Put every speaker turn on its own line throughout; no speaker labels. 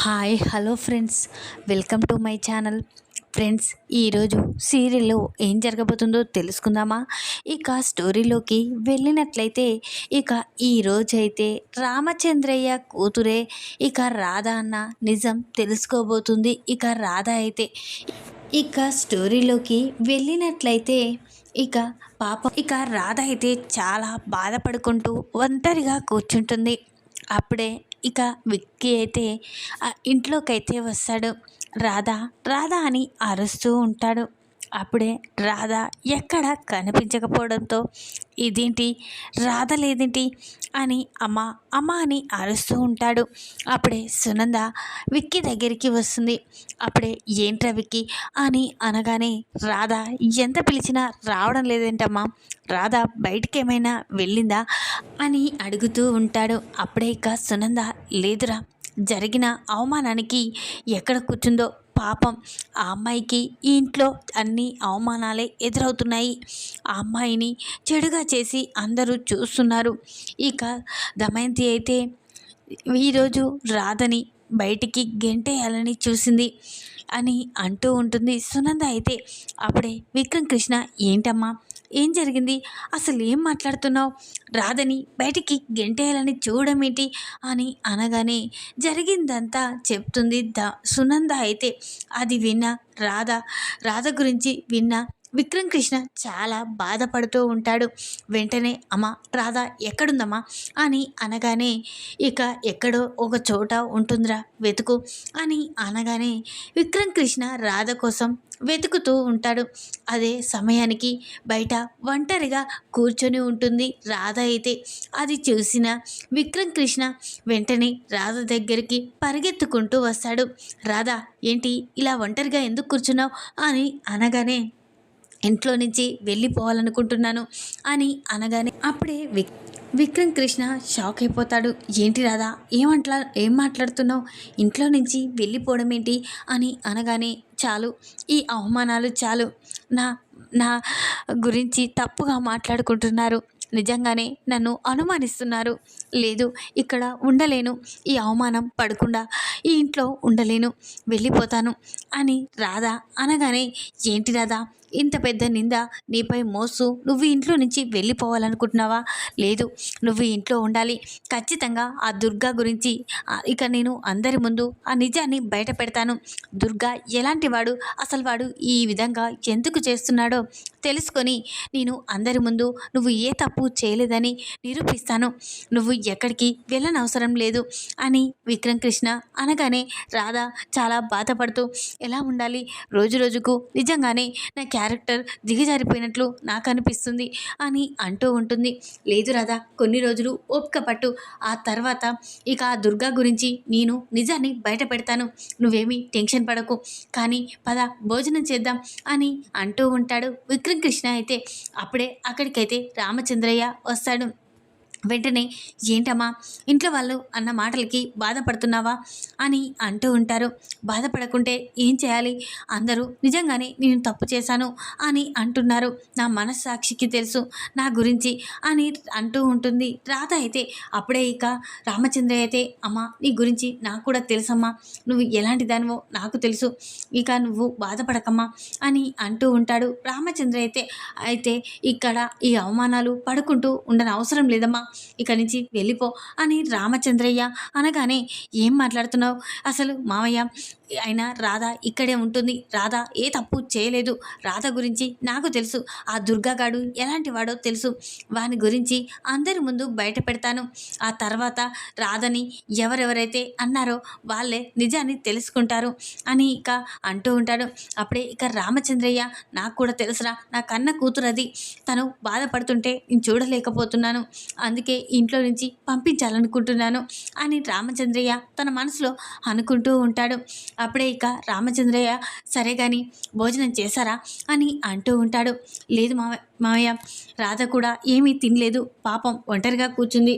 Hi hello friends, welcome to my channel. Friends, ఈరోజు సీరియల్లో ఏం జరగబోతుందో తెలుసుకుందామా? ఇక స్టోరీలోకి వెళ్ళినట్లయితే ఈరోజైతే రామచంద్రయ్య కూతురే రాధ అన్న నిజం తెలుసుకోబోతుంది. రాధ అయితే స్టోరీలోకి వెళ్ళినట్లయితే ఇక పాపం రాధ అయితే చాలా బాధపడుకుంటూ ఒంటరిగా కూర్చుంటుంది. అప్పుడే విక్కీ అయితే ఆ ఇంట్లోకైతే వస్తాడు. రాధా రాధా అని అరుస్తూ ఉంటాడు. అప్పుడే రాధ ఎక్కడ కనిపించకపోవడంతో ఇదేంటి, రాధ లేదేంటి అని అమ్మ అమ్మ అని అరుస్తూ ఉంటాడు. అప్పుడే సునంద విక్కీ దగ్గరికి వస్తుంది. అప్పుడే ఏంట్రా విక్కీ అని అనగానే, రాధ ఎంత పిలిచినా రావడం లేదేంటమ్మా, రాధ బయటికి ఏమైనా వెళ్ళిందా అని అడుగుతూ ఉంటాడు. అప్పుడే సునంద, లేదురా, జరిగిన అవమానానికి ఎక్కడ కూర్చుందో పాపం ఆ అమ్మాయికి ఈ ఇంట్లో అన్ని అవమానాలే ఎదురవుతున్నాయి. ఆ అమ్మాయిని చెడుగా చేసి అందరూ చూస్తున్నారు. దమయంతి అయితే ఈరోజు రాధని బయటికి గెంటేయాలని చూసింది అని అంటూ ఉంటుంది. సునంద అయితే అప్పుడే విక్రమ్ కృష్ణ, ఏంటమ్మా, ఏం జరిగింది, అసలు ఏం మాట్లాడుతున్నావు, రాధని బయటికి గెంటేయాలని చూడడం ఏంటి అని అనగానే జరిగిందంతా చెప్తుంది సునంద అయితే. అది విన్న రాధ గురించి విన్న విక్రమ్ కృష్ణ చాలా బాధపడుతూ ఉంటాడు. వెంటనే, అమ్మ రాధ ఎక్కడుందమ్మా అని అనగానే, ఎక్కడో ఒక చోట ఉంటుందిరా, వెతుకు అని అనగానే విక్రమ్ కృష్ణ రాధ కోసం వెతుకుతూ ఉంటాడు. అదే సమయానికి బయట ఒంటరిగా కూర్చొని ఉంటుంది రాధ అయితే. అది చూసిన విక్రమ్ కృష్ణ వెంటనే రాధ దగ్గరికి పరిగెత్తుకుంటూ వస్తాడు. రాధ, ఏంటి ఇలా ఒంటరిగా ఎందుకు కూర్చున్నావు అని అనగానే, ఇంట్లో నుంచి వెళ్ళిపోవాలనుకుంటున్నాను అని అనగానే అప్పుడే విక్రమ్ కృష్ణ షాక్ అయిపోతాడు. ఏంటి రాధా, ఏం మాట్లాడుతున్నావు, ఇంట్లో నుంచి వెళ్ళిపోవడం ఏంటి అని అనగానే, చాలు, ఈ అవమానాలు చాలు, నా నా గురించి తప్పుగా మాట్లాడుకుంటున్నారు, నిజంగానే నన్ను అనుమానిస్తున్నారు, లేదు ఇక్కడ ఉండలేను, ఈ అవమానం పడకుండా ఈ ఇంట్లో ఉండలేను, వెళ్ళిపోతాను అని రాధ అనగానే, ఏంటి రాధా, ఇంత పెద్ద నింద నీపై మోసు నువ్వు ఇంట్లో నుంచి వెళ్ళిపోవాలనుకుంటున్నావా, లేదు, నువ్వు ఇంట్లో ఉండాలి, ఖచ్చితంగా ఆ దుర్గా గురించి నేను అందరి ముందు ఆ నిజాన్ని బయట పెడతాను, దుర్గా ఎలాంటి వాడు, అసలు వాడు ఈ విధంగా ఎందుకు చేస్తున్నాడో తెలుసుకొని నేను అందరి ముందు నువ్వు ఏ తప్పు చేయలేదని నిరూపిస్తాను, నువ్వు ఎక్కడికి వెళ్ళనవసరం లేదు అని విక్రమ్ కృష్ణ అనగానే రాధ చాలా బాధపడుతూ, ఎలా ఉండాలి, రోజు రోజుకు నిజంగానే నా క్యారెక్టర్ దిగజారిపోయినట్లు నాకు అనిపిస్తుంది అని అంటూ ఉంటుంది. లేదు రాధా, కొన్ని రోజులు ఓపిక పట్టు, ఆ తర్వాత ఆ దుర్గా గురించి నేను నిజాన్ని బయట పెడతాను, నువ్వేమీ టెన్షన్ పడకు, కానీ పద భోజనం చేద్దాం అని అంటూ ఉంటాడు విక్రమ్ కృష్ణ అయితే. అప్పుడే అక్కడికైతే రామచంద్రయ్య వస్తాడు. వెంటనే, ఏంటమ్మా, ఇంట్లో వాళ్ళు అన్న మాటలకి బాధపడుతున్నావా అని అంటూ ఉంటారు. బాధపడకుంటే ఏం చేయాలి, అందరూ నిజంగానే నేను తప్పు చేశాను అని అంటున్నారు, నా మనస్సాక్షికి తెలుసు నా గురించి అని అంటూ ఉంటుంది రాధ అయితే. అప్పుడే రామచంద్రయ్య అయితే, అమ్మ నీ గురించి నాకు కూడా తెలుసమ్మా, నువ్వు ఎలాంటి దానివో నాకు తెలుసు, నువ్వు బాధపడకమ్మా అని అంటూ ఉంటాడు రామచంద్ర అయితే. అయితే ఇక్కడ ఈ అవమానాలు పడుకుంటూ ఉండని అవసరం లేదమ్మా, ఇక్కడి నుంచి వెళ్ళిపో అని రామచంద్రయ్య అనగానే, ఏం మాట్లాడుతున్నావు అసలు మావయ్య, అయినా రాధ ఇక్కడే ఉంటుంది, రాధ ఏ తప్పు చేయలేదు, రాధ గురించి నాకు తెలుసు, ఆ దుర్గాగాడు ఎలాంటి వాడో తెలుసు, వాని గురించి అందరి ముందు బయట పెడతాను, ఆ తర్వాత రాధని ఎవరెవరైతే అన్నారో వాళ్ళే నిజాన్ని తెలుసుకుంటారు అని అంటూ ఉంటాడు. అప్పుడే రామచంద్రయ్య, నాకు కూడా తెలుసురా, నా కన్న కూతురు అది, తను బాధపడుతుంటే నేను చూడలేకపోతున్నాను, అందుకే ఇంట్లో నుంచి పంపించాలనుకుంటున్నాను అని రామచంద్రయ్య తన మనసులో అనుకుంటూ ఉంటాడు. అప్పుడే రామచంద్రయ్య, సరే కానీ భోజనం చేశారా అని అంటూ ఉంటాడు. లేదు మావయ్య, రాధ కూడా ఏమీ తినలేదు, పాపం ఒంటరిగా కూర్చుంది,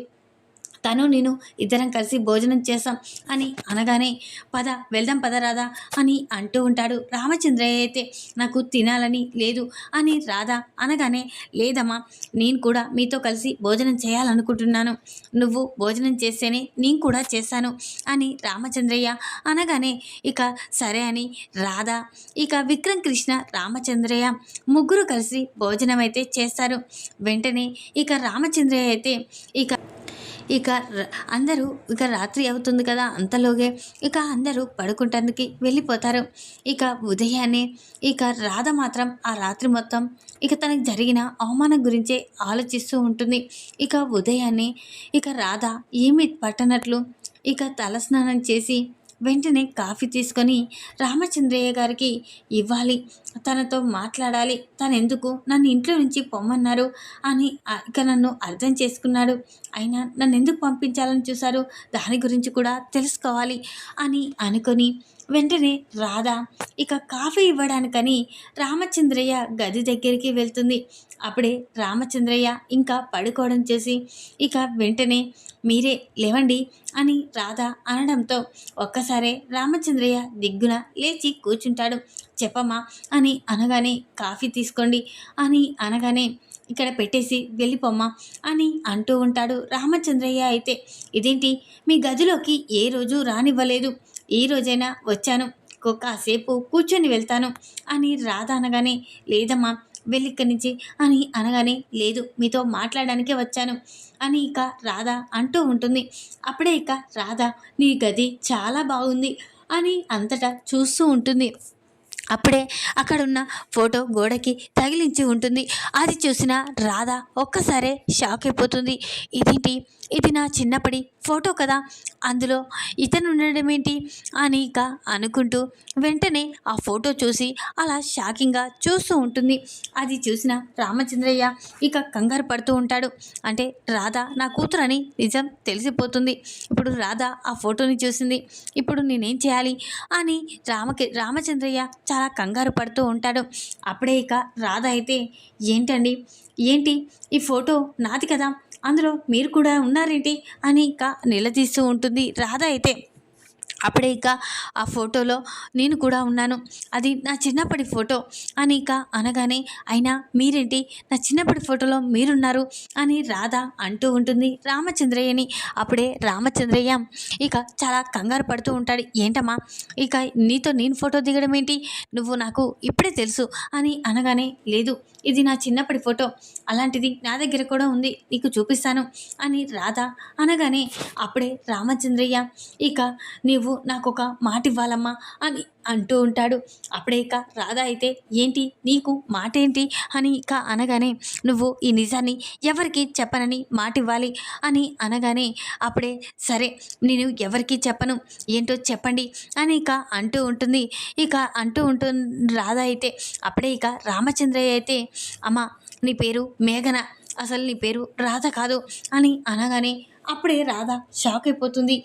తను నేను ఇద్దరం కలిసి భోజనం చేస్తాం అని అనగానే పద వెళ్దాం పద రాధా అని అంటూ ఉంటాడు. రామచంద్రయ్య అయితే నాకు తినాలని లేదు అని రాధా అనగానే లేదమ్మా నేను కూడా మీతో కలిసి భోజనం చేయాలనుకుంటున్నాను, నువ్వు భోజనం చేస్తేనే నేను కూడా చేస్తాను అని రామచంద్రయ్య అనగానే ఇక సరే అని రాధా ఇక విక్రమ్ కృష్ణ రామచంద్రయ్య ముగ్గురు కలిసి భోజనం అయితే చేస్తారు. వెంటనే ఇక రామచంద్రయ్య అయితే ఇక ఇక అందరూ ఇక రాత్రి అవుతుంది కదా, అంతలోగే ఇక అందరూ పడుకుంటానికి వెళ్ళిపోతారు. ఇక ఉదయాన్నే ఇక రాధ మాత్రం ఆ రాత్రి మొత్తం ఇక తనకు జరిగిన అవమానం గురించే ఆలోచిస్తూ ఉంటుంది. ఇక ఉదయాన్నే ఇక రాధ ఏమి పట్టనట్లు ఇక తలస్నానం చేసి వెంటనే కాఫీ తీసుకొని రామచంద్రయ్య గారికి ఇవ్వాలి, తనతో మాట్లాడాలి, తను ఎందుకు నన్ను ఇంట్లో నుంచి పొమ్మన్నారు అని ఇక నన్ను అర్థం చేసుకున్నాడు, అయినా నన్ను ఎందుకు పంపించాలని చూశారు, దాని గురించి కూడా తెలుసుకోవాలి అని అనుకొని వెంటనే రాధ ఇక కాఫీ ఇవ్వడానికని రామచంద్రయ్య గది దగ్గరికి వెళ్తుంది. అప్పుడే రామచంద్రయ్య ఇంకా పడుకోవడం చేసి ఇక వెంటనే మీరే లేవండి అని రాధ అనడంతో ఒక్కసారే రామచంద్రయ్య దిగ్గున లేచి కూర్చుంటాడు. చెప్పమ్మా అని అనగానే కాఫీ తీసుకోండి అని అనగానే ఇక్కడ పెట్టేసి వెళ్ళిపోమ్మా అని అంటూ ఉంటాడు. రామచంద్రయ్య అయితే ఇదేంటి మీ గదిలోకి ఏ రోజు రానివ్వలేదు, ఈ రోజైనా వచ్చాను, కాసేపు కూర్చొని వెళ్తాను అని రాధ అనగానే లేదమ్మా వెళ్ళిక్కడి నుంచి అని అనగానే లేదు మీతో మాట్లాడడానికే వచ్చాను అని ఇక రాధ అంటూ ఉంటుంది. అప్పుడే ఇక రాధ నీ గది చాలా బాగుంది అని అంతటా చూస్తూ ఉంటుంది. అప్పుడే అక్కడున్న ఫోటో గోడకి తగిలించి ఉంటుంది. అది చూసిన రాధ ఒక్కసారే షాక్ అయిపోతుంది. ఇదేంటి, ఇది నా చిన్నప్పటి ఫోటో కదా, అందులో ఇతను ఉండడం ఏంటి అని ఇక అనుకుంటూ వెంటనే ఆ ఫోటో చూసి అలా షాకింగ్గా చూస్తూ ఉంటుంది. అది చూసిన రామచంద్రయ్య ఇక కంగారు పడుతూ ఉంటాడు. అంటే రాధ నా కూతురని నిజం తెలిసిపోతుంది, ఇప్పుడు రాధ ఆ ఫోటోని చూసింది, ఇప్పుడు నేనేం చేయాలి అని రామచంద్రయ్య చాలా కంగారు పడుతూ ఉంటాడు. అప్పుడే ఇక రాధ అయితే ఏంటండి ఏంటి ఈ ఫోటో నాది కదా, అందులో మీరు కూడా ఉన్నారేంటి అని ఇక నిలదీస్తూ ఉంటుంది రాధ అయితే. అప్పుడే ఇక ఆ ఫోటోలో నేను కూడా ఉన్నాను, అది నా చిన్నప్పటి ఫోటో అని ఇక అనగానే అయినా మీరేంటి నా చిన్నప్పటి ఫోటోలో మీరున్నారు అని రాధ అంటూ ఉంటుంది రామచంద్రయ్యని. అప్పుడే రామచంద్రయ్య ఇక చాలా కంగారు పడుతూ ఉంటాడు. ఏంటమ్మా ఇక నీతో నేను ఫోటో దిగడం ఏంటి, నువ్వు నాకు ఇప్పుడే తెలుసు అని అనగానే లేదు ఇది నా చిన్నప్పటి ఫోటో, అలాంటిది నా దగ్గర కూడా ఉంది, నీకు చూపిస్తాను అని రాధ అనగానే అప్పుడే రామచంద్రయ్య ఇక నీవు నాకు ఒక మాట ఇవ్వాలమ్మా అని అంటూ ఉంటాడు. అప్పుడే ఇక రాధ అయితే ఏంటి నీకు మాట ఏంటి అని ఇక అనగానే నువ్వు ఈ నిజాన్ని ఎవరికి చెప్పనని మాట ఇవ్వాలి అని అనగానే అప్పుడే సరే నేను ఎవరికి చెప్పను, ఏంటో చెప్పండి అని ఇక అంటూ ఉంటుంది. ఇక అంటూ ఉంటుంది రాధ అయితే. అప్పుడే ఇక రామచంద్రయ్య అయితే అమ్మ నీ పేరు మేఘన, అసలు నీ పేరు రాధ కాదు అని అనగానే అప్పుడే రాధ షాక్ అయిపోతుంది.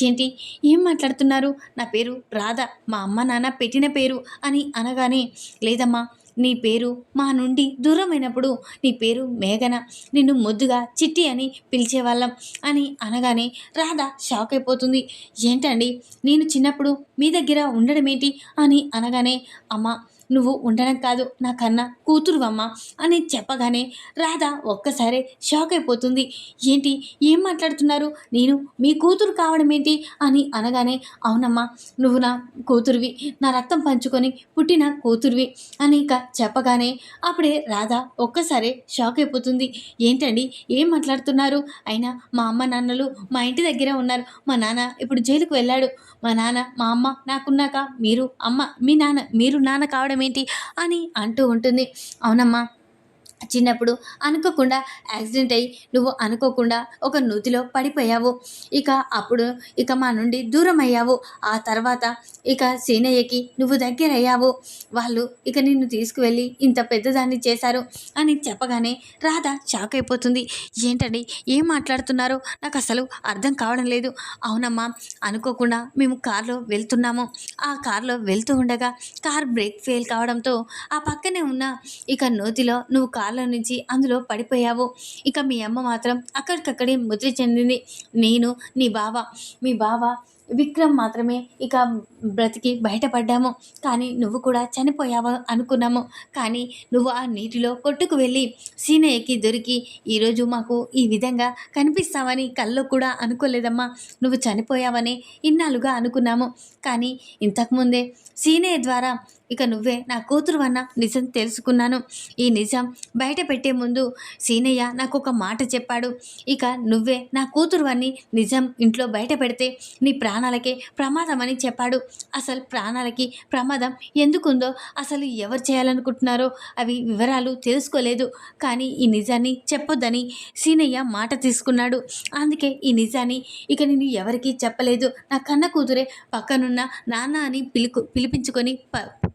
ఏంటి ఏం మాట్లాడుతున్నారు, నా పేరు రాధ, మా అమ్మ నాన్న పెట్టిన పేరు అని అనగానే లేదమ్మా నీ పేరు మా నుండి దూరమైనప్పుడు నీ పేరు మేఘన, నిన్ను ముద్దుగా చిట్టి అని పిలిచేవాళ్ళం అని అనగానే రాధ షాక్ అయిపోతుంది. ఏంటండి నేను చిన్నప్పుడు మీ దగ్గర ఉండడం ఏంటి అని అనగానే అమ్మ నువ్వు ఉండడం కాదు నా కన్నా కూతురువమ్మా అని చెప్పగానే రాధ ఒక్కసారి షాక్ అయిపోతుంది. ఏంటి ఏం మాట్లాడుతున్నారు, నేను మీ కూతురు కావడం ఏంటి అని అనగానే అవునమ్మా నువ్వు నా కూతురువి, నా రక్తం పంచుకొని పుట్టిన కూతురువి అని ఇక చెప్పగానే అప్పుడే రాధ ఒక్కసారి షాక్ అయిపోతుంది. ఏంటండి ఏం మాట్లాడుతున్నారు, అయినా మా అమ్మ నాన్నలు మా ఇంటి దగ్గర ఉన్నారు, మా నాన్న ఇప్పుడు జైలుకు వెళ్ళాడు, మా నాన్న మా అమ్మ నాకున్నాక మీరు అమ్మ మీ నాన్న మీరు నాన్న కావడం ఏంటి అని అంటూ ఉంటుంది. అవునమ్మా చిన్నప్పుడు అనుకోకుండా యాక్సిడెంట్ అయ్యి నువ్వు అనుకోకుండా ఒక నూతిలో పడిపోయావు, ఇక అప్పుడు ఇక మా నుండి దూరం అయ్యావు, ఆ తర్వాత ఇక సీనయ్యకి నువ్వు దగ్గర అయ్యావు, వాళ్ళు ఇక నిన్ను తీసుకువెళ్ళి ఇంత పెద్దదాన్ని చేశారు అని చెప్పగానే రాధ షాక్ అయిపోతుంది. ఏంటండి ఏం మాట్లాడుతున్నారో నాకు అసలు అర్థం కావడం లేదు. అవునమ్మా అనుకోకుండా మేము కారులో వెళ్తున్నాము, ఆ కారులో వెళ్తూ ఉండగా కార్ బ్రేక్ ఫెయిల్ కావడంతో ఆ పక్కనే ఉన్న ఇక నూతిలో నువ్వు కాలు కార్లో నుంచి అందులో పడిపోయావు. ఇక మీ అమ్మ మాత్రం అక్కడికక్కడే మృతి చెందింది. నేను, నీ బావ, మీ బావ విక్రమ్ మాత్రమే ఇక బ్రతికి బయటపడ్డాము. కానీ నువ్వు కూడా చనిపోయావు అనుకున్నాము. కానీ నువ్వు ఆ నీటిలో కొట్టుకు వెళ్ళి సీనయ్యకి దొరికి ఈరోజు మాకు ఈ విధంగా కనిపిస్తావని కల్లో కూడా అనుకోలేదమ్మా. నువ్వు చనిపోయావని ఇన్నాళ్ళుగా అనుకున్నాము. కానీ ఇంతకుముందే సీనయ్య ద్వారా ఇక నువ్వే నా కూతురు అన్న నిజం తెలుసుకున్నాను. ఈ నిజం బయట పెట్టే ముందు సీనయ్య నాకు ఒక మాట చెప్పాడు. ఇక నువ్వే నా కూతురు అని నిజం ఇంట్లో బయట పెడితే నీ ప్రాణాలకే ప్రమాదం అని చెప్పాడు. అసలు ప్రాణాలకి ప్రమాదం ఎందుకుందో, అసలు ఎవరు చేయాలనుకుంటున్నారో అవి వివరాలు తెలుసుకోలేదు. కానీ ఈ నిజాన్ని చెప్పొద్దని సీనయ్య మాట తీసుకున్నాడు. అందుకే ఈ నిజాన్ని ఇక నేను ఎవరికీ చెప్పలేదు. నా కన్న కూతురే పక్కనున్న నాన్న అని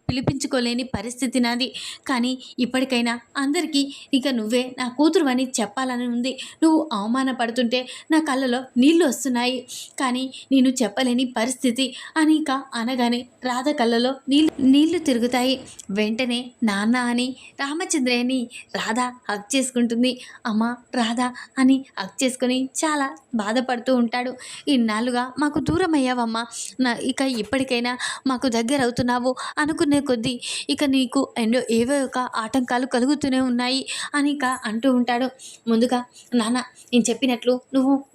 పిలిపించుకోలేని పరిస్థితి నాది. కానీ ఇప్పటికైనా అందరికీ ఇక నువ్వే నా కూతురు అని చెప్పాలని ఉంది. నువ్వు అవమానపడుతుంటే నా కళ్ళలో నీళ్లు వస్తున్నాయి. కానీ నేను చెప్పలేని పరిస్థితి అని ఇక అనగానే రాధ కళ్ళలో నీళ్లు తిరుగుతాయి. వెంటనే నాన్న అని రామచంద్రయ్యని రాధ హక్ చేసుకుంటుంది. అమ్మ రాధ అని హక్ చేసుకొని చాలా బాధపడుతూ ఉంటాడు. ఇన్నాళ్ళుగా మాకు దూరం అయ్యావమ్మా, ఇక ఇప్పటికైనా మాకు దగ్గర అవుతున్నావు అనుకునే కొద్దీ ఇక నీకు ఏవో ఒక ఆటంకాలు కలుగుతూనే ఉన్నాయి అని ఇక అంటూ ఉంటాడు. ముందుగా నాన్న, నేను చెప్పినట్లు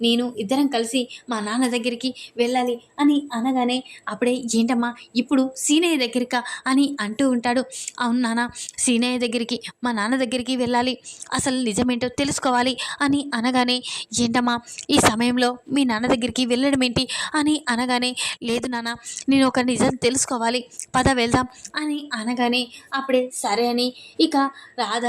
నేను ఇద్దరం కలిసి మా నాన్న దగ్గరికి వెళ్ళాలి అని అనగానే అప్పుడే ఏంటమ్మా ఇప్పుడు సీనయ్య దగ్గరికా అని అంటూ ఉంటాడు. అవును నాన్న, సీనయ్య దగ్గరికి మా నాన్న దగ్గరికి వెళ్ళాలి, అసలు నిజమేంటో తెలుసుకోవాలి అని అనగానే ఏంటమ్మా ఈ సమయంలో మీ నాన్న దగ్గరికి వెళ్ళడం ఏంటి అని అనగానే లేదు నాన్న, నేను ఒక నిజం తెలుసుకోవాలి, పద వెళ్దాం అని అనగానే అప్పుడే సరే అని ఇక రాధ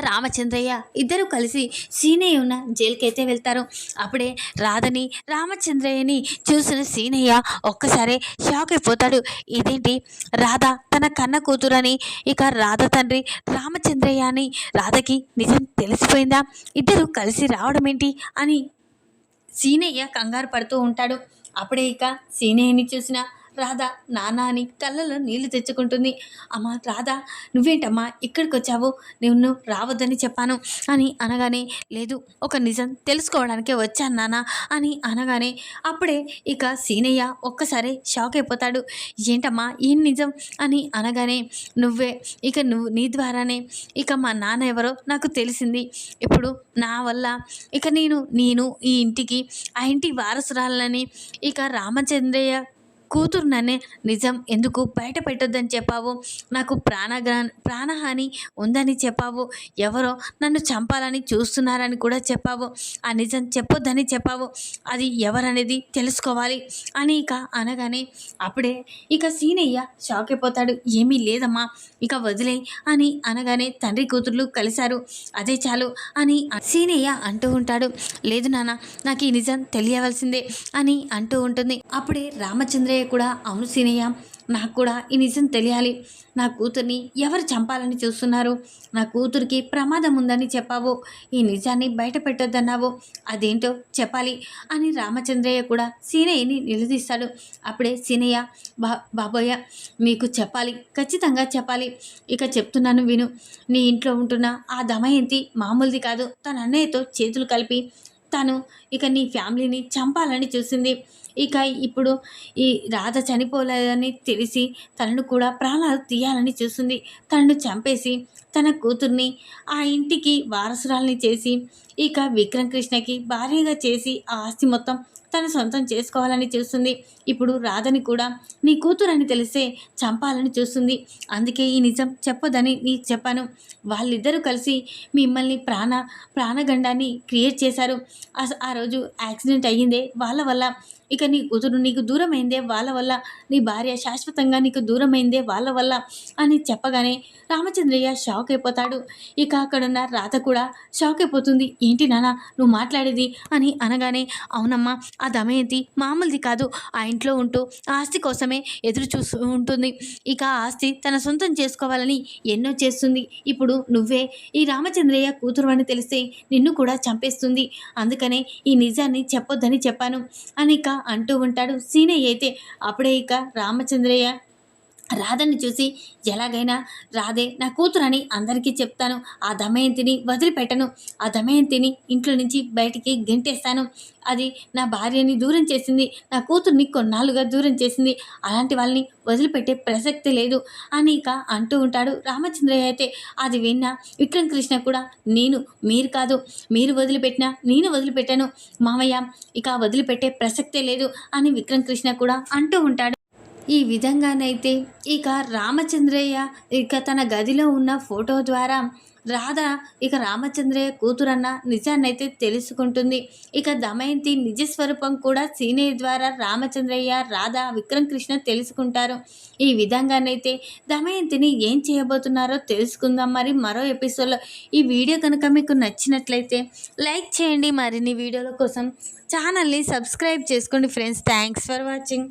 రామచంద్రయ్య ఇద్దరు కలిసి సీనయ్య ఉన్న జైలుకైతే వెళ్తారు. అప్పుడే రాధని రామచంద్రయ్యని చూసిన సీనయ్య ఒక్కసారే షాక్ అయిపోతాడు. ఇదేంటి రాధ తన కన్న కూతురని ఇక రాధ తండ్రి రామచంద్రయ్య అని రాధకి నిజం తెలిసిపోయిందా? ఇద్దరు కలిసి రావడం ఏంటి అని సీనయ్య కంగారు పడుతూ ఉంటాడు. అప్పుడే ఇక సీనయ్యని చూసిన రాధ నాన్న అని కళ్ళలో నీళ్లు తెచ్చుకుంటుంది. అమ్మ రాధ, నువ్వేంటమ్మా ఇక్కడికి వచ్చావు? నిన్ను రావద్దని చెప్పాను అని అనగానే లేదు, ఒక నిజం తెలుసుకోవడానికే వచ్చాను నాన్న అని అనగానే అప్పుడే ఇక సీనయ్య ఒక్కసారి షాక్ అయిపోతాడు. ఏంటమ్మా ఈ నిజం అని అనగానే నువ్వు నీ ద్వారానే ఇక మా నాన్న ఎవరో నాకు తెలిసింది. ఇప్పుడు నా వల్ల ఇక నేను ఈ ఇంటికి ఆ ఇంటి వారసురాలని ఇక రామచంద్రయ్య కూతురుననే నిజం ఎందుకు బయట పెట్టొద్దని చెప్పావు? నాకు ప్రాణహాని ఉందని చెప్పావు. ఎవరో నన్ను చంపాలని చూస్తున్నారని కూడా చెప్పావు. ఆ నిజం చెప్పొద్దని చెప్పావు. అది ఎవరనేది తెలుసుకోవాలి అని ఇక అనగానే అప్పుడే ఇక సీనయ్య షాక్ అయిపోతాడు. ఏమీ లేదమ్మా, ఇక వదిలే అని అనగానే తండ్రి కూతుర్లు కలిశారు, అదే చాలు అని సీనయ్య అంటూ ఉంటాడు. లేదు నాన్న, నాకు ఈ నిజం తెలియవలసిందే అని అంటూ ఉంటుంది. అప్పుడే రామచంద్రయ్య కూడా అవును సీనయ్య, నాకు కూడా ఈ నిజం తెలియాలి. నా కూతుర్ని ఎవరు చంపాలని చూస్తున్నారు? నా కూతురికి ప్రమాదం ఉందని చెప్పావు. ఈ నిజాన్ని బయట పెట్టొద్దన్నావు. అదేంటో చెప్పాలి అని రామచంద్రయ్య కూడా సీనయ్యని నిలదీస్తాడు. అప్పుడే సీనయ్య బాబోయ్య మీకు చెప్పాలి, ఖచ్చితంగా చెప్పాలి. ఇక చెప్తున్నాను విను. నీ ఇంట్లో ఉంటున్న ఆ దమయంతి మామూలుది కాదు. తన అన్నయ్యతో చేతులు కలిపి తను ఇక నీ ఫ్యామిలీని చంపాలని చూసింది. ఇక ఇప్పుడు ఈ రాధ చనిపోలేదని తెలిసి తనను కూడా ప్రాణాలు తీయాలని చూస్తుంది. తనను చంపేసి తన కూతుర్ని ఆ ఇంటికి వారసురాల్ని చేసి ఇక విక్రమ్ కృష్ణకి భార్యగా చేసి ఆ ఆస్తి మొత్తం తన సొంతం చేసుకోవాలని చూస్తుంది. ఇప్పుడు రాధని కూడా నీ కూతురని తెలిసే చంపాలని చూస్తుంది. అందుకే ఈ నిజం చెప్పొద్దని నీకు చెప్పాను. వాళ్ళిద్దరూ కలిసి మిమ్మల్ని ప్రాణగండాన్ని క్రియేట్ చేశారు. ఆ రోజు యాక్సిడెంట్ అయ్యిందే వాళ్ళ వల్ల. ఇక నీ కూతురు నీకు దూరమైందే వాళ్ళ వల్ల. నీ భార్య శాశ్వతంగా నీకు దూరమైందే వాళ్ళ వల్ల అని చెప్పగానే రామచంద్రయ్య షాక్ అయిపోతాడు. ఇక అక్కడున్న రాధ కూడా షాక్ అయిపోతుంది. ఏంటి నాన్న నువ్వు మాట్లాడేది అని అనగానే అవునమ్మా, ఆ దమయంతి మామూలుది కాదు. ఆ ఇంట్లో ఉంటూ ఆస్తి కోసమే ఎదురు చూస్తూ ఉంటుంది. ఇక ఆ ఆస్తి తన సొంతం చేసుకోవాలని ఎన్నో చేస్తుంది. ఇప్పుడు నువ్వే ఈ రామచంద్రయ్య కూతురు అని తెలిస్తే నిన్ను కూడా చంపేస్తుంది. అందుకనే ఈ నిజాన్ని చెప్పొద్దని చెప్పాను అని ఇక అంటూ ఉంటాడు. సీనయ్య అయితే అప్పుడే ఇక రామచంద్రయ్య రాధని చూసి ఎలాగైనా రాధే నా కూతురని అందరికీ చెప్తాను, ఆ దమయంతిని వదిలిపెట్టను, ఆ దమయంతిని ఇంట్లో నుంచి బయటికి గెంటేస్తాను, అది నా భార్యని దూరం చేసింది, నా కూతుర్ని కొన్నాళ్ళుగా దూరం చేసింది, అలాంటి వాళ్ళని వదిలిపెట్టే ప్రసక్తి లేదు అని ఇక అంటూ ఉంటాడు. రామచంద్రయ్య అయితే అది విన్న విక్రమ్ కృష్ణ కూడా మీరు కాదు, మీరు వదిలిపెట్టినా నేను వదిలిపెట్టాను మామయ్య, ఇక వదిలిపెట్టే ప్రసక్తే లేదు అని విక్రమ్ కృష్ణ కూడా అంటూ ఉంటాడు. ఈ విధంగానైతే ఇక రామచంద్రయ్య ఇక తన గదిలో ఉన్న ఫోటో ద్వారా రాధ ఇక రామచంద్రయ్య కూతురన్న నిజాన్నైతే తెలుసుకుంటుంది. ఇక దమయంతి నిజస్వరూపం కూడా సీనయ్య ద్వారా రామచంద్రయ్య, రాధ, విక్రమ్ కృష్ణ తెలుసుకుంటారు. ఈ విధంగానైతే దమయంతిని ఏం చేయబోతున్నారో తెలుసుకుందాం మరి మరో ఎపిసోడ్లో. ఈ వీడియో కనుక మీకు నచ్చినట్లయితే లైక్ చేయండి. మరిన్ని వీడియోల కోసం ఛానల్ని సబ్స్క్రైబ్ చేసుకోండి ఫ్రెండ్స్. Thanks for watching.